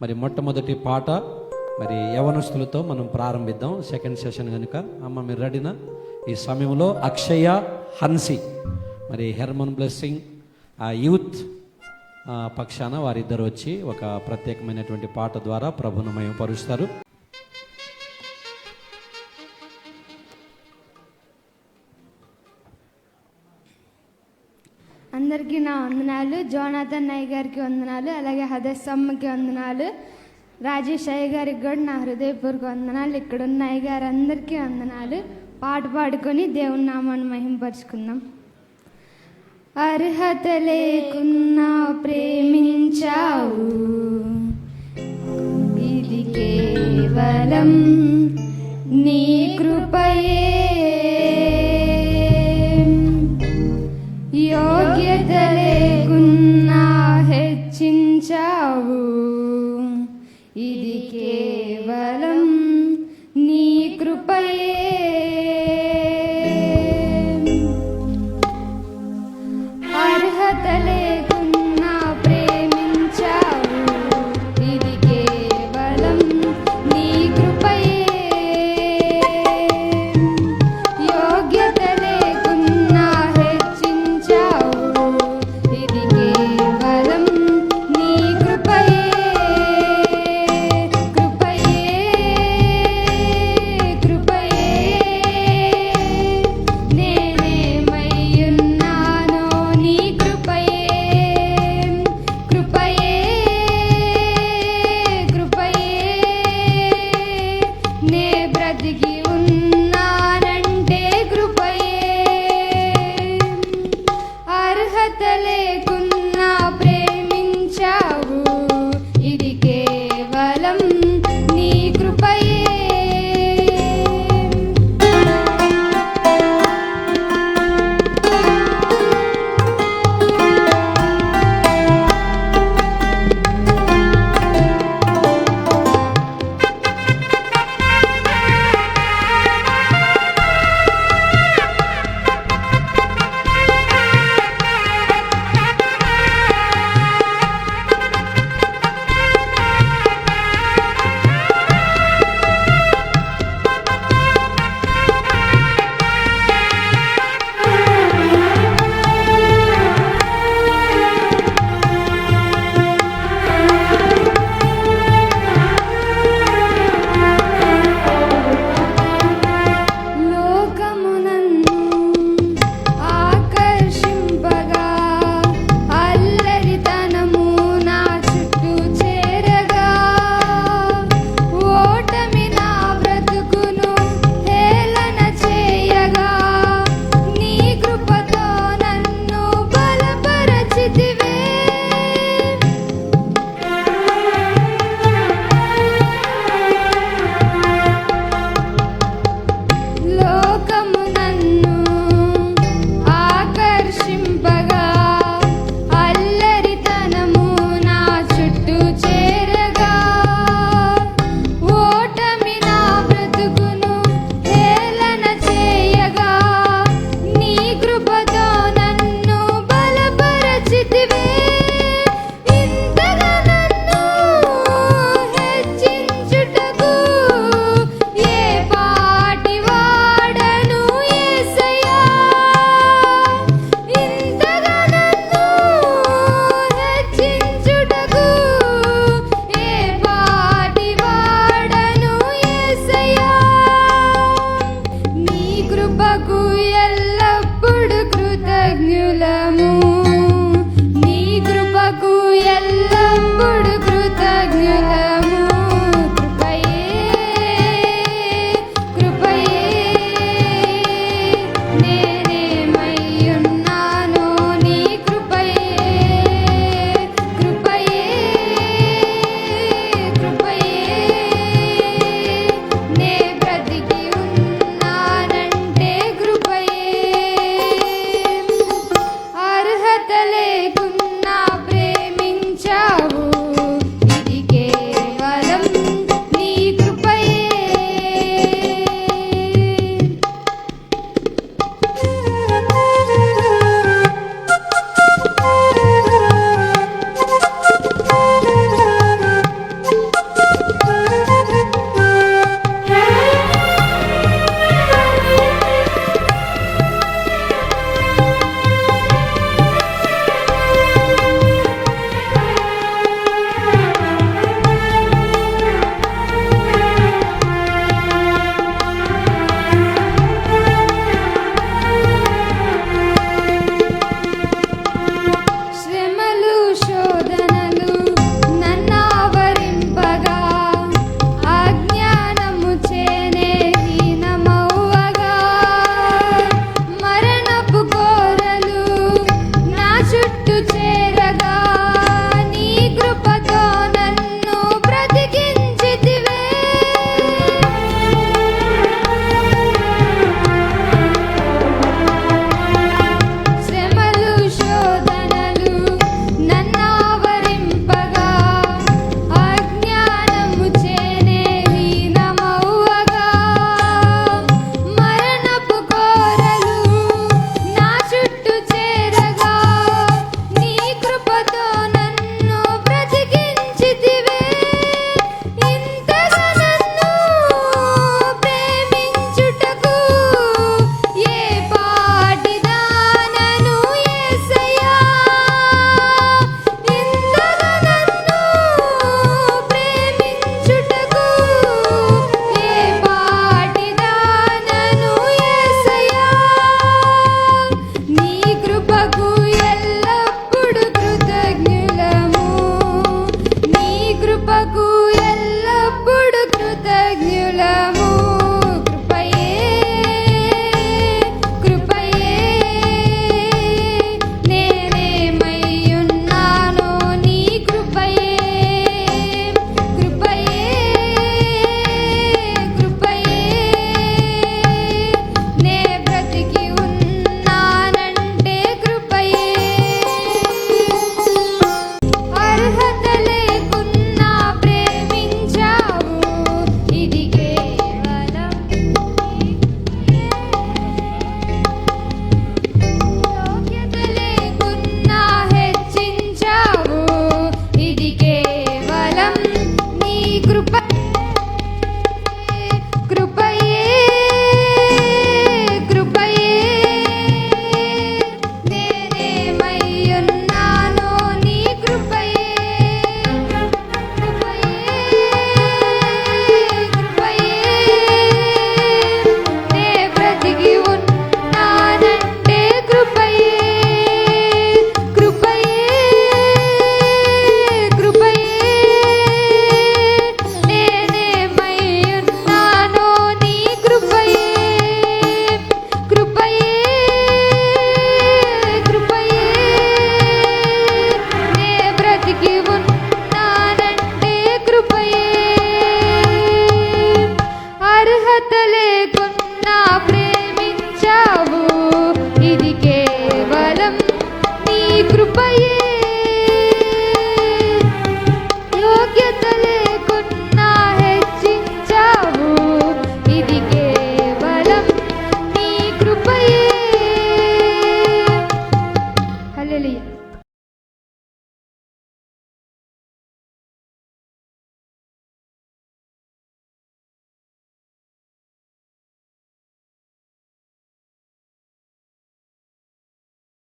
మరి మొట్టమొదటి పాట మరి యవనస్తులతో మనం ప్రారంభిద్దాం. సెకండ్ సెషన్ కనుక అమ్మ మీరు రెడీనా? ఈ సమయంలో అక్షయ, హన్సి మరి హెర్మన్ బ్లెస్సింగ్ యూత్ పక్షాన వారిద్దరు వచ్చి ఒక ప్రత్యేకమైనటువంటి పాట ద్వారా ప్రభును మహిమపరుస్తారు. అందరికీ నా వందనాలు. జోనాథన్ నాయ్ గారికి వందనాలు, అలాగే హదస్సమ్మకి వందనాలు, రాజేష్ అయ్య గారికి కూడా నా హృదయపూర్వక వందనాలు. ఇక్కడున్న అయ్య గారు అందరికీ వందనాలు. పాట పాడుకొని దేవుని నామాన్ని మహిమపరుచుకుందాం. అర్హత లేకున్నా ప్రేమించావు, ఇది కేవలం నీ కృపయే. యోగ్యత లేకున్నా హెచ్చించావు, ఇది కేవలం నీ కృపయే. అర్హత లేకున్నా ప్రేమించావు, ఇది కేవలం నీ కృపయే. యోగ్యత లేకున్నా హెచ్చించావు, ఇది కేవలం నీ కృపయే. కృపయే కృపయే నేనేమయ్యున్నానో నీ కృపయే. కృపయే కృపయే నే బ్రతికి ఉన్నానంటే కృపయే. అర్హత లేకున్నా ప్రేమించావు, ఇది కేవలం నీ కృపయే. కృపయే